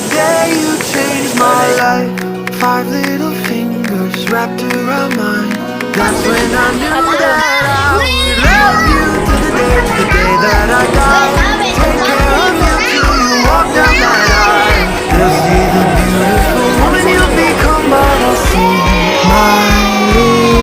the day you changed my life. 5 little fingers wrapped around mine. That's when I knew that I would love you to the day that I die.